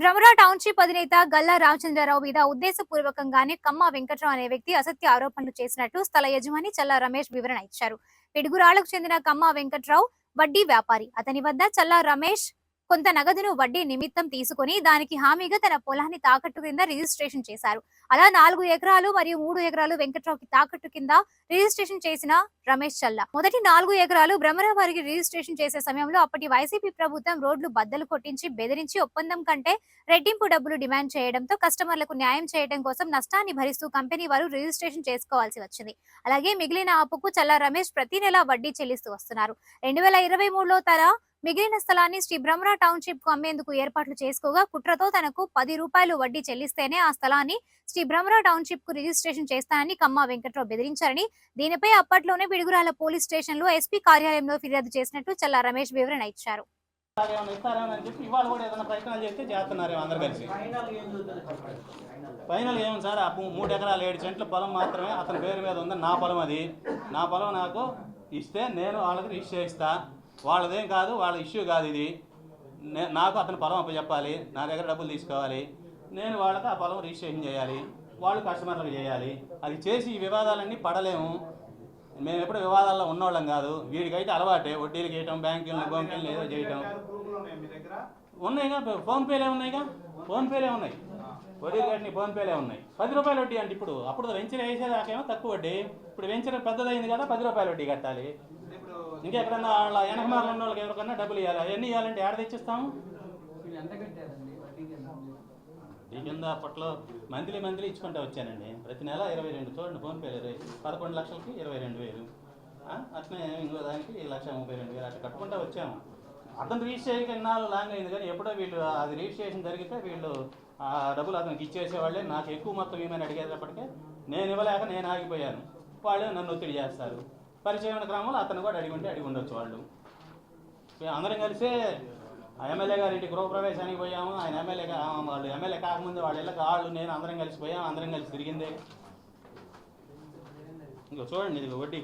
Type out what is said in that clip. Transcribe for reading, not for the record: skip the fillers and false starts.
Bhramara township అధినేత గల్లా రామచంద్రరావు మీద ఉద్దేశపూర్వకంగానే కమ్మ వెంకట్రావు అనే వ్యక్తి అసత్య ఆరోపణలు చేసినట్టు స్థల యజమాని చల్లా రమేష్ వివరణ ఇచ్చారు. పిడుగురాళ్లకు చెందిన కమ్మ వెంకట్రావు వడ్డీ వ్యాపారి. అతని వద్ద చల్లా రమేష్ కొంత నగదును వడ్డీ నిమిత్తం తీసుకుని దానికి హామీగా తన పొలాన్ని తాకట్టు కింద రిజిస్ట్రేషన్ చేశారు. అలా 4 ఎకరాలు మరియు 3 ఎకరాలు వెంకట్రావుకి తాకట్టు కింద రిజిస్ట్రేషన్ చేసిన రమేష్ చల్లా మొదటి 4 ఎకరాలు భ్రమరా వారికి రిజిస్ట్రేషన్ చేసే సమయంలో అప్పటి వైసీపీ ప్రభుత్వం రోడ్లు బద్దలు కొట్టించి బెదిరించి ఒప్పందం కంటే రెట్టింపు డబ్బులు డిమాండ్ చేయడంతో కస్టమర్లకు న్యాయం చేయడం కోసం నష్టాన్ని భరిస్తూ కంపెనీ వారు రిజిస్ట్రేషన్ చేసుకోవాల్సి వచ్చింది. అలాగే మిగిలిన అప్పుకు చల్లా రమేష్ ప్రతి నెలా వడ్డీ చెల్లిస్తూ వస్తున్నారు. 2023లో తన మిగిలిన స్థలాన్ని శ్రీ భ్రమరా టౌన్షిప్ కు అమ్మేందుకు ఏర్పాట్లు చేసుకోగా కుట్రతో తనకు 10 రూపాయలు వడ్డీ చెల్లిస్తేనే ఆ స్థలాన్ని శ్రీ భ్రమరా టౌన్షిప్ కు రిజిస్ట్రేషన్ చేస్తానని కమ్మ వెంకట్రావు బెదిరించారని, దీనిపై అప్పట్లోనే పిడుగురాల పోలీస్ స్టేషన్ లో ఎస్పీ కార్యాలయంలో ఫిర్యాదు చేసినట్టు చల్లా రమేష్ వివరణ ఇచ్చారు. ఫైనల్ ఏమి సార్, 3 ఎకరాలు 7 సెంట్ల పొలం మాత్రమే అతని పేరు మీద ఉంది. నా పొలం అది. నా పొలం నాకు ఇస్తే నేను వాళ్ళకి రిజిస్టర్ చేస్తా. వాళ్ళదేం కాదు, వాళ్ళ ఇష్యూ కాదు ఇది. నాకు అతని పొలం అప్పచెప్పాలి, నా దగ్గర డబ్బులు తీసుకోవాలి, నేను వాళ్ళకి ఆ పొలం రిజిస్ట్రేషన్ చేయాలి, వాళ్ళు కస్టమర్లకు చేయాలి. అది చేసి ఈ వివాదాలన్నీ పడలేము. మేము ఎప్పుడు వివాదాల్లో ఉన్నవాళ్ళం కాదు. వీడికైతే అలవాటే వడ్డీలు చేయటం, బ్యాంకులను ఏదో చేయటం. ఉన్నాయిగా, ఫోన్పేలే ఉన్నాయిగా, ఫోన్పేలే ఉన్నాయి. వడ్డీలు కట్టిన ఫోన్పేలే ఉన్నాయి. 10 రూపాయల వడ్డీ అంటే ఇప్పుడు అప్పుడు వెంచర్ వేసేదాకేమో తక్కువ వడ్డీ. ఇప్పుడు వెంచర్ పెద్దదైంది కదా, 10 రూపాయల వడ్డీ కట్టాలి. ఇంకెక్కడన్నా వాళ్ళ వెనకమాల ఉన్న వాళ్ళకి ఎవరికన్నా డబ్బులు ఇవ్వాలి. అవన్నీ ఇవ్వాలంటే ఏడ తెచ్చిస్తాము? ఈ కింద అప్పట్లో మంత్లీ ఇచ్చుకుంటూ వచ్చానండి. ప్రతి నెల 22 చూడండి, ఫోన్పేలు 11 లక్షలకి 22,000. అట్లనే ఇంకో దానికి 1,32,000 అట్లా కట్టుకుంటూ వచ్చాము. అతను రిజిస్ట్రేషన్ ఎన్నాళ్ళు లాంగ్ అయింది, కానీ ఎప్పుడో వీళ్ళు అది రిజిస్ట్రేషన్ జరిగితే వీళ్ళు ఆ డబ్బులు అతనికి ఇచ్చేసేవాళ్ళే. నాకు ఎక్కువ మొత్తం ఏమైనా అడిగేటప్పటికే నేను ఇవ్వలేక నేను ఆగిపోయాను. వాళ్ళు నన్ను ఒత్తిడి చేస్తారు. పరిచయం క్రమంలో అతను కూడా అడిగి ఉండొచ్చు. వాళ్ళు అందరం కలిసి ఆ ఎమ్మెల్యే గారి ఇంటి గృహప్రవేశానికి పోయాము. ఆయన వాళ్ళు ఎమ్మెల్యే కాకముందు వాళ్ళ ఇళ్ళకి నేను అందరం కలిసి పోయాము. అందరం కలిసి తిరిగిందే. ఇంకో చూడండి, ఇది వడ్డీ